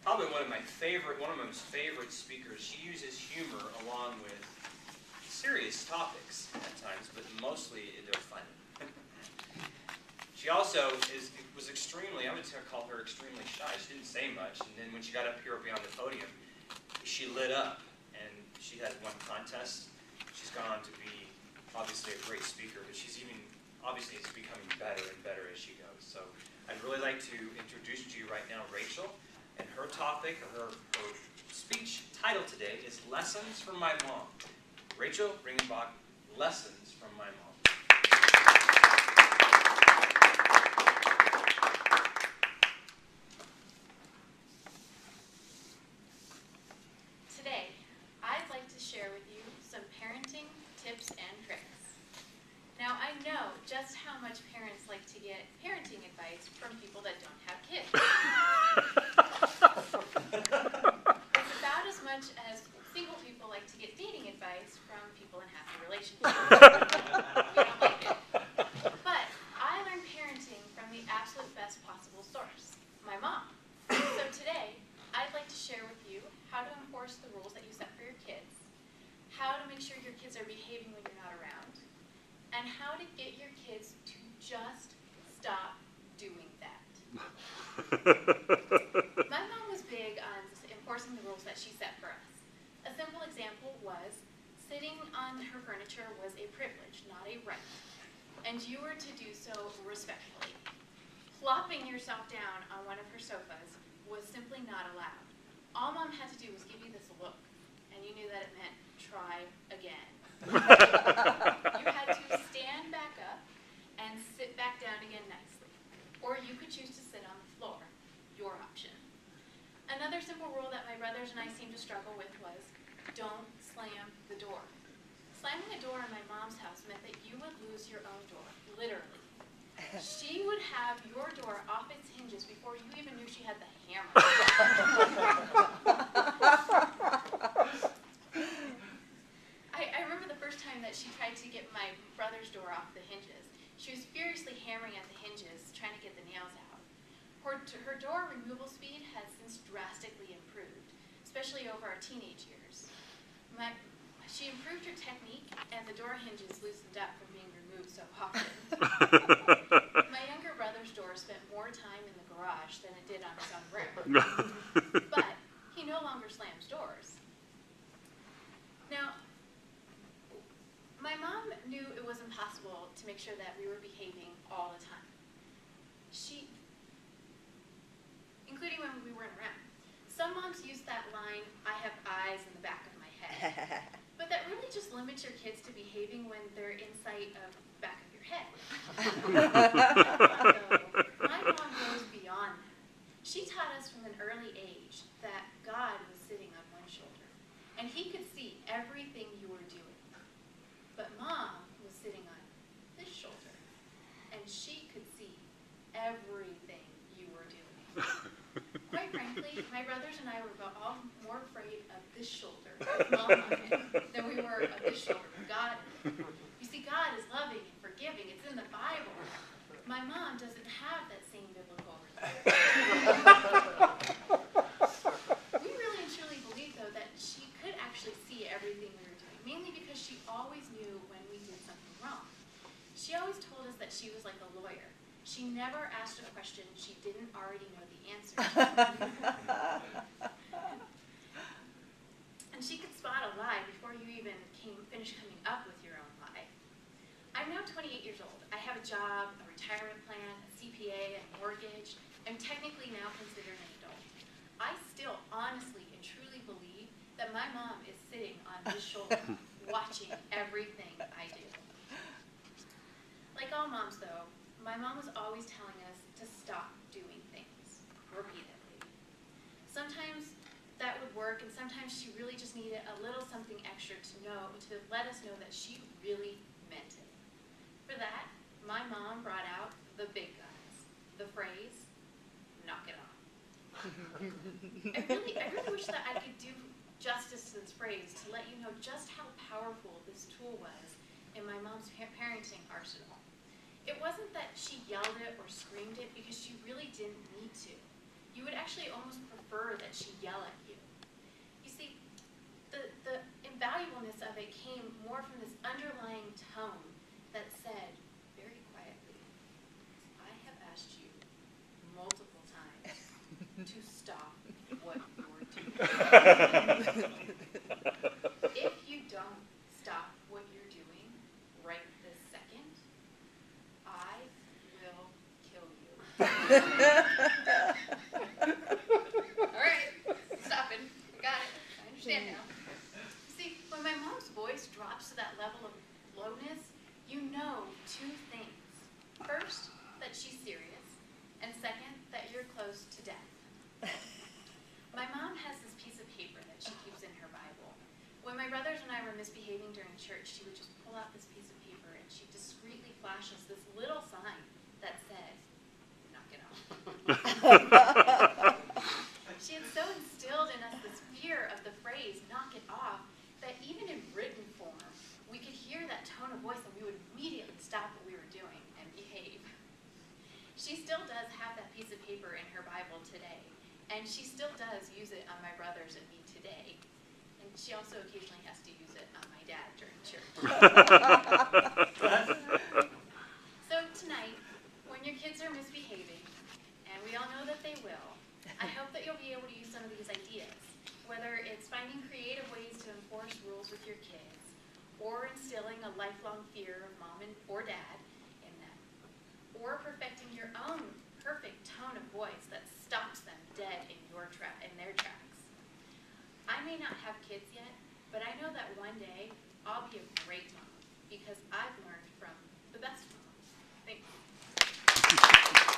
probably one of my most favorite speakers. She uses humor along with serious topics at times, but mostly they're funny. She also was extremely, I would call her extremely shy. She didn't say much, and then when she got up here beyond the podium, she lit up, and she had won contests. She's gone on to be obviously a great speaker, but she's even obviously is becoming better and better as she goes. So I'd really like to introduce to you right now Rachel, and her topic, or her speech title today is Lessons from My Mom. Rachel Ringenbach, Lessons from My Mom. Today, I'd like to share with you some parenting tips and tricks. Now, I know just how much parents like to get parenting advice from people that don't have kids. It's about as much as single people like to get dating advice from people in happy relationships. We don't like it. But I learned parenting from the absolute best possible source, my mom. So today, I'd like to share with you how to enforce the rules that you set for your kids, how to make sure your kids are behaving when you're not around, and how to get your kids to just stop doing that. My mom was big on enforcing the rules that she set for us. A simple example was sitting on her furniture was a privilege, not a right, and you were to do so respectfully. Plopping yourself down on one of her sofas was simply not allowed. All Mom had to do was give you this look, and you knew that it meant try again. You had to stand back up and sit back down again nicely. Or you could choose to sit on the floor, your option. Another simple rule that my brothers and I seemed to struggle with was don't slam the door. Slamming a door in my mom's house meant that you would lose your own door, literally. She would have your door off its hinges before you even knew she had the hammer. I remember the first time that she tried to get my brother's door off the hinges. She was furiously hammering at the hinges, trying to get the nails out. Her door removal speed has since drastically improved, especially over our teenage years. She improved her technique, and the door hinges loosened up from being removed so often. My younger brother's door spent more time in the garage than it did on his own room. But he no longer slams doors. Now, my mom knew it was impossible to make sure that we were behaving all the time. Including when we weren't around. Some moms use that line, I have eyes in the back of my head. But that really just limits your kids to behaving when they're in sight of the back of your head. My mom goes beyond that. She taught us from an early age that God was sitting on one shoulder, and he could see everything you were doing. But Mom was sitting on this shoulder, and she could see everything you were doing. Quite frankly, my brothers and I were all more afraid of this shoulder with Mom on it than we were of this shoulder with God. You see, God is loving and forgiving. It's in the Bible. My mom doesn't have that same biblical overview. We really and truly believe, though, that she could actually see everything we were doing, mainly because she always knew when we did something wrong. She always told us that she was like a lawyer. She never asked a question she didn't already know the answer to. And she could spot a lie before you even finished coming up with your own lie. I'm now 28 years old. I have a job, a retirement plan, a CPA, a mortgage. I'm technically now considered an adult. I still honestly and truly believe that my mom is sitting on this shoulder, watching everything I do. Like all moms, though, my mom was always telling us to stop doing things repeatedly. Sometimes that would work, and sometimes she really just needed a little something extra to let us know that she really meant it. For that, my mom brought out the big guns, the phrase, knock it off. I really wish that I could do justice to this phrase to let you know just how powerful this tool was in my mom's parenting arsenal. It wasn't that she yelled it or screamed it because she really didn't need to. You would actually almost prefer prefer that she yell at you. You see, the invaluableness of it came more from this underlying tone that said, very quietly, I have asked you multiple times to stop what you're doing. If you don't stop what you're doing right this second, I will kill you. All right, stopping. We got it. I understand now. See, when my mom's voice drops to that level of lowness, you know two things. First, that she's serious, and second, that you're close to death. My mom has this piece of paper that she keeps in her Bible. When my brothers and I were misbehaving during church, she would just pull out this piece of paper and she discreetly flash us this little sign that said, knock it off. She had so instilled in us this fear of the phrase, knock it off, that even in written form, we could hear that tone of voice and we would immediately stop what we were doing and behave. She still does have that piece of paper in her Bible today, and she still does use it on my brothers and me today. And she also occasionally has to use it on my dad during church. So tonight, when your kids are misbehaving, and we all know that they will, I hope that you'll be able to use some of these ideas, whether it's finding creative ways to enforce rules with your kids, or instilling a lifelong fear of mom or dad in them, or perfecting your own perfect tone of voice that stops them dead in their tracks. I may not have kids yet, but I know that one day I'll be a great mom.